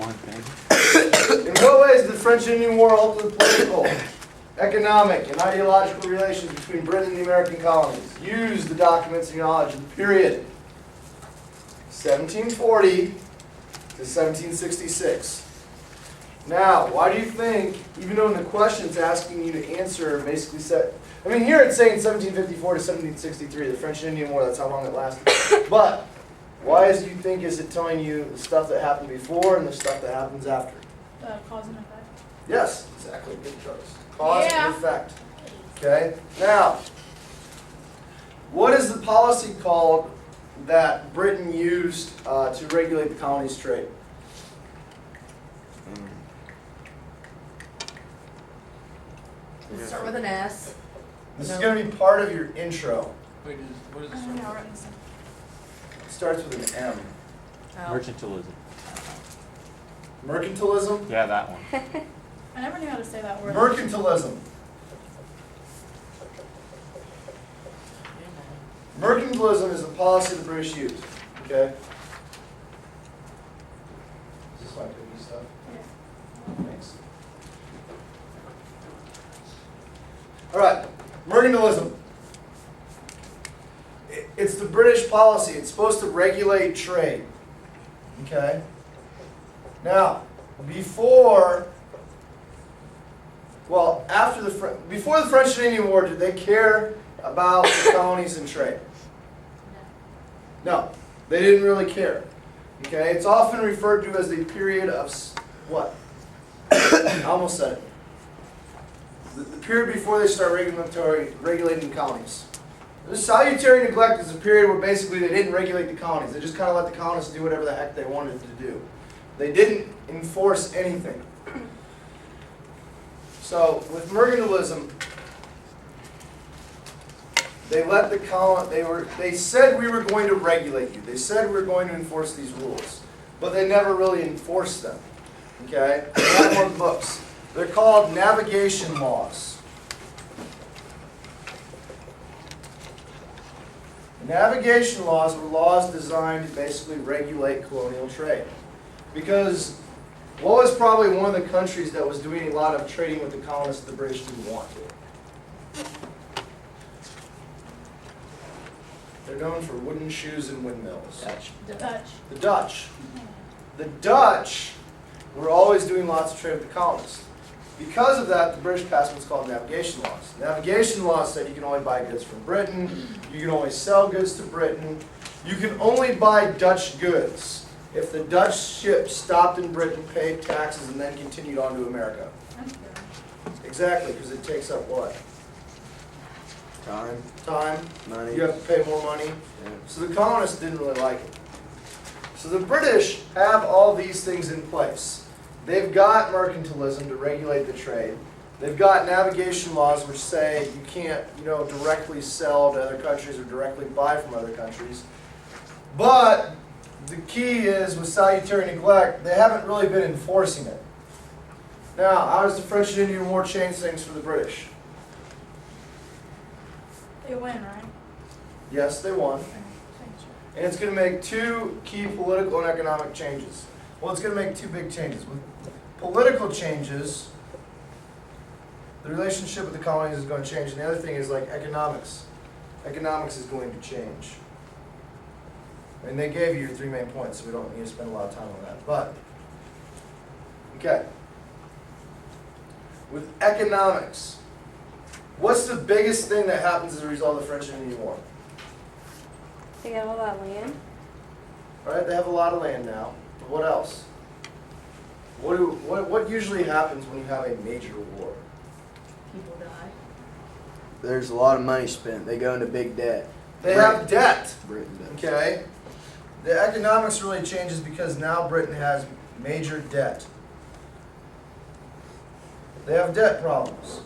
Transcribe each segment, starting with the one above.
one thing. In what ways did the French and Indian War alter the political, economic, and ideological relations between Britain and the American colonies? Use the documents and knowledge of the period 1740 to 1766. Now, why do you think, even though in the question's asking you to answer, basically said, I mean, here it's saying 1754 to 1763, the French and Indian War, that's how long it lasted. But why do you think is it telling you the stuff that happened before and the stuff that happens after? Cause and effect. Yes, exactly. Good choice. Cause and effect. Okay. Now, what is the policy called that Britain used to regulate the colonies' trade? Does it start with an S? This is going to be part of your intro. Wait, what is I this? don't know, writing some. It starts with an M. Oh. Mercantilism. Mercantilism? Yeah, that one. I never knew how to say that word. Mercantilism. Mercantilism is a policy the British used. Okay? Is this my cookie stuff? Yeah. Thanks. All right, mercantilism. It's the British policy. It's supposed to regulate trade. Okay? Now, before the French and Indian War, did they care about the colonies and trade? No, they didn't really care. Okay? It's often referred to as the period of what? I almost said it. The period before they start regulating the colonies. The salutary neglect is a period where basically they didn't regulate the colonies. They just kind of let the colonists do whatever the heck they wanted to do. They didn't enforce anything. So with mercantilism, they let the they said we were going to regulate you. They said we were going to enforce these rules, but they never really enforced them. Okay? They have more books. They're called navigation laws. Navigation laws were laws designed to basically regulate colonial trade. Because what was probably one of the countries that was doing a lot of trading with the colonists the British didn't want to? They're known for wooden shoes and windmills. Dutch. Dutch. The Dutch. The Dutch were always doing lots of trade with the colonists. Because of that, the British passed what's called navigation laws. Navigation laws said you can only buy goods from Britain, you can only sell goods to Britain, you can only buy Dutch goods if the Dutch ship stopped in Britain, paid taxes, and then continued on to America. Exactly, because it takes up what? Time, Time. money. You have to pay more money. Yeah. So the colonists didn't really like it. So the British have all these things in place. They've got mercantilism to regulate the trade. They've got navigation laws which say you can't, directly sell to other countries or directly buy from other countries. But the key is with salutary neglect, they haven't really been enforcing it. Now, how does the French and Indian War change things for the British? They win, right? Yes, they won. And it's going to make two key political and economic changes. Well, it's going to make two big changes. With political changes, the relationship with the colonies is going to change. And the other thing is like economics. Economics is going to change. And they gave you your three main points, so we don't need to spend a lot of time on that. But, okay. With economics, what's the biggest thing that happens as a result of the French and Indian War? They got all that land. All right, they have a lot of land now. But what else? What usually happens when you have a major war? People die. There's a lot of money spent. They go into big debt. They have debt. Britain does. Okay? The economics really changes because now Britain has major debt. They have debt problems.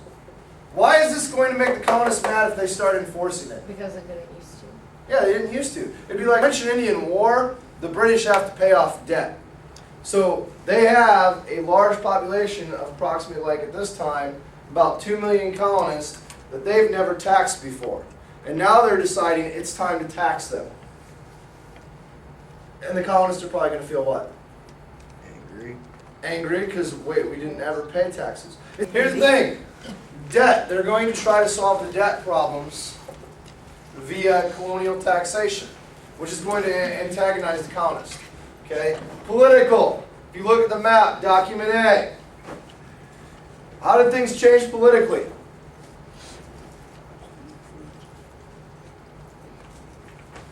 Why is this going to make the colonists mad if they start enforcing it? Because they didn't used to. Yeah, they didn't used to. It'd be like French and Indian War, the British have to pay off debt. So they have a large population of approximately, like at this time, about 2 million colonists that they've never taxed before. And now they're deciding it's time to tax them. And the colonists are probably going to feel what? Angry. Angry because, wait, we didn't ever pay taxes. Here's the thing. Debt. They're going to try to solve the debt problems via colonial taxation, which is going to antagonize the colonists. Okay? Political. If you look at the map, document A. How did things change politically?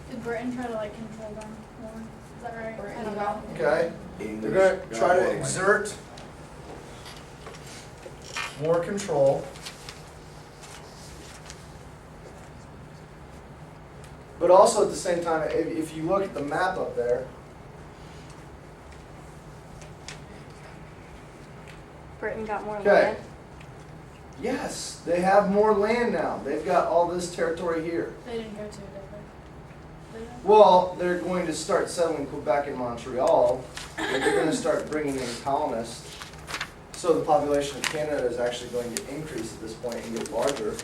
Did Britain try to like control them more? Is that right? Britain I don't got- know. Okay? English They're going to got try more to land. exert more control. But also at the same time, if you look at the map up there, Britain got more Okay. land. yes, they have more land now. They've got all this territory here. They didn't go to it, did they? Did they? Well, they're going to start settling Quebec and Montreal, and they're going to start bringing in colonists. So the population of Canada is actually going to increase at this point and get larger.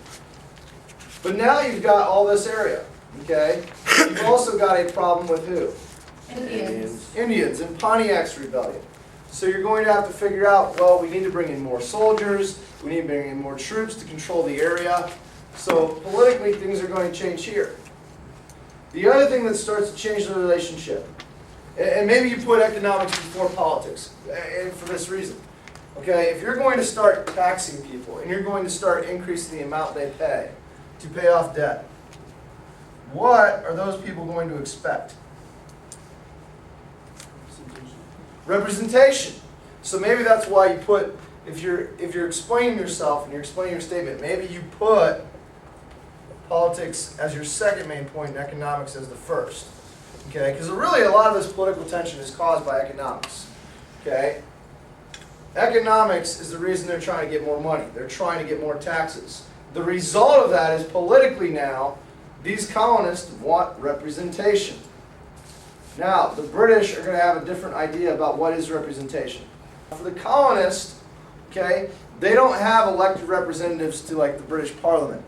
But now you've got all this area, okay? You've also got a problem with who? Indians. Indians in Pontiac's rebellion. So you're going to have to figure out, well, we need to bring in more soldiers, we need to bring in more troops to control the area. So politically, things are going to change here. The other thing that starts to change the relationship, and maybe you put economics before politics, and for this reason. Okay, if you're going to start taxing people and you're going to start increasing the amount they pay to pay off debt, what are those people going to expect? Representation. So maybe that's why you put, if you're explaining yourself and you're explaining your statement, maybe you put politics as your second main point and economics as the first. Okay, because really a lot of this political tension is caused by economics. Okay? Economics is the reason they're trying to get more money. They're trying to get more taxes. The result of that is politically now, these colonists want representation. Now, the British are going to have a different idea about what is representation. For the colonists, okay, they don't have elected representatives to like the British Parliament.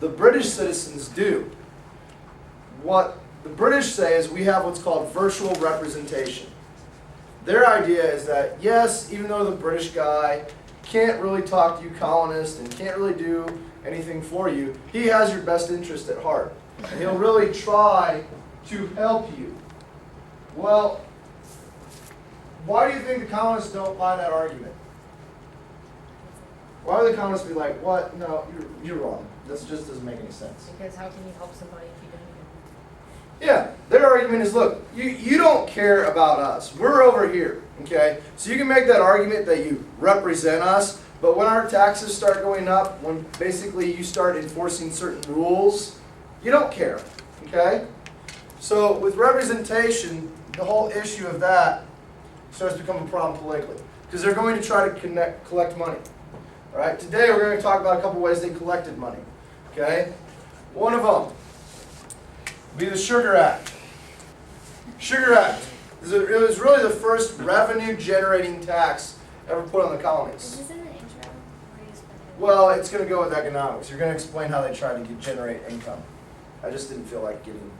The British citizens do. What the British say is we have what's called virtual representation. Their idea is that, yes, even though the British guy can't really talk to you colonists and can't really do anything for you, he has your best interest at heart. And he'll really try to help you. Well, why do you think the colonists don't buy that argument? Why would the colonists be like, what? No, you're wrong. This just doesn't make any sense. Because how can you help somebody if you don't even? Yeah, their argument is, look, you don't care about us. We're over here, okay? So you can make that argument that you represent us, but when our taxes start going up, when basically you start enforcing certain rules, you don't care, okay? So with representation, the whole issue of that starts to become a problem politically, because they're going to try to collect money. All right, today we're going to talk about a couple ways they collected money, okay? One of them be the Sugar Act. Sugar Act. It was really the first revenue-generating tax ever put on the colonies. Is this in the intro? Or is it- Well, it's going to go with economics. You're going to explain how they tried to generate income. I just didn't feel like getting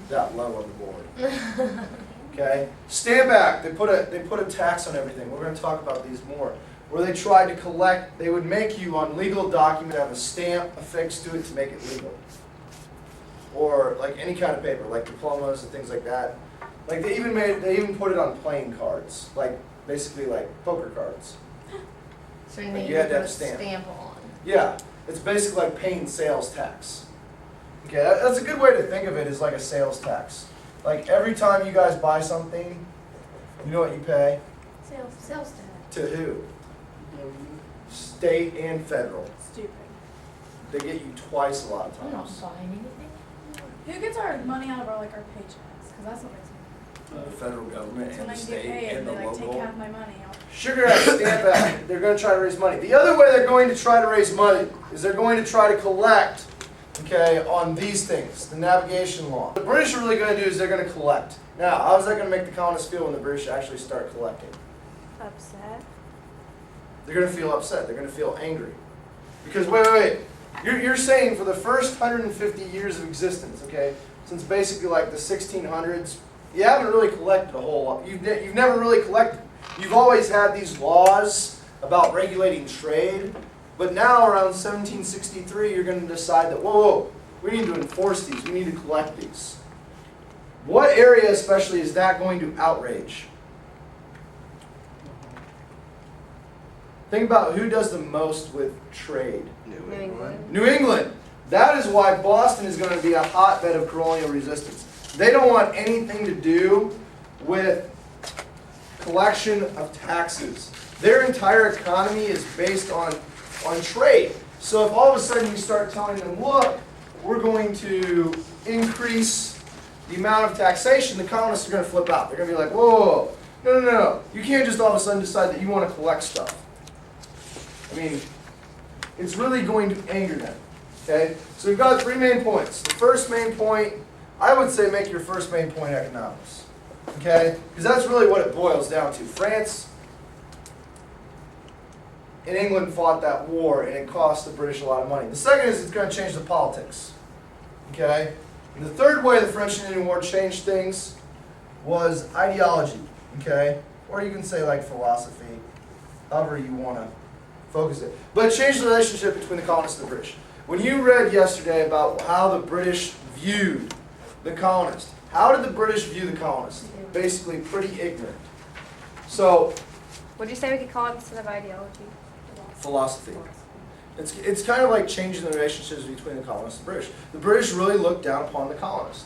that low on the board. Okay? Stamp Act. They put a tax on everything. We're going to talk about these more. Where they tried to collect, they would make you on legal documents have a stamp affixed to it to make it legal. Or like any kind of paper, like diplomas and things like that. Like they even put it on playing cards, like basically like poker cards. So Like you you had to put have a a stamp. stamp on. Yeah, it's basically like paying sales tax. Okay, that's a good way to think of it, is like a sales tax. Like every time you guys buy something, you know what you pay? Sales tax. To who? State and federal. Stupid. They get you twice a lot of I'm not times. buying anything. Who gets our money out of our our paychecks? Because that's what makes me. The federal government So and when the I get state paid, and the they like take local. half my money out. Sugar Act, Stamp Act, they're going to try to raise money. The other way they're going to try to raise money is they're going to try to collect, okay, on these things, the navigation law. What the British are really going to do is they're going to collect. Now, how is that going to make the colonists feel when the British actually start collecting? Upset. They're going to feel upset. They're going to feel angry. Because, wait. You're saying for the first 150 years of existence, okay, since basically like the 1600s, you haven't really collected a whole lot. You've never really collected. You've always had these laws about regulating trade, but now around 1763 you're going to decide that, whoa, we need to enforce these, we need to collect these. What area especially is that going to outrage? Think about who does the most with trade. New England. New England. That is why Boston is going to be a hotbed of colonial resistance. They don't want anything to do with collection of taxes. Their entire economy is based on trade. So if all of a sudden you start telling them, look, we're going to increase the amount of taxation, the colonists are going to flip out. They're going to be like, whoa, no. You can't just all of a sudden decide that you want to collect stuff. I mean, it's really going to anger them. Okay? So we've got 3 main points. The first main point, I would say make your first main point economics. Okay? Because that's really what it boils down to. France and England fought that war, and it cost the British a lot of money. The second is it's going to change the politics. Okay? And the third way the French and Indian War changed things was ideology. Okay? Or you can say like philosophy, however you want to focus it. But it changed the relationship between the colonists and the British. When you read yesterday about how the British viewed the colonists, how did the British view the colonists? Basically pretty ignorant. So, What did you say we could call it instead of ideology? philosophy. It's kind of like changing the relationships between the colonists and the British. The British really looked down upon the colonists.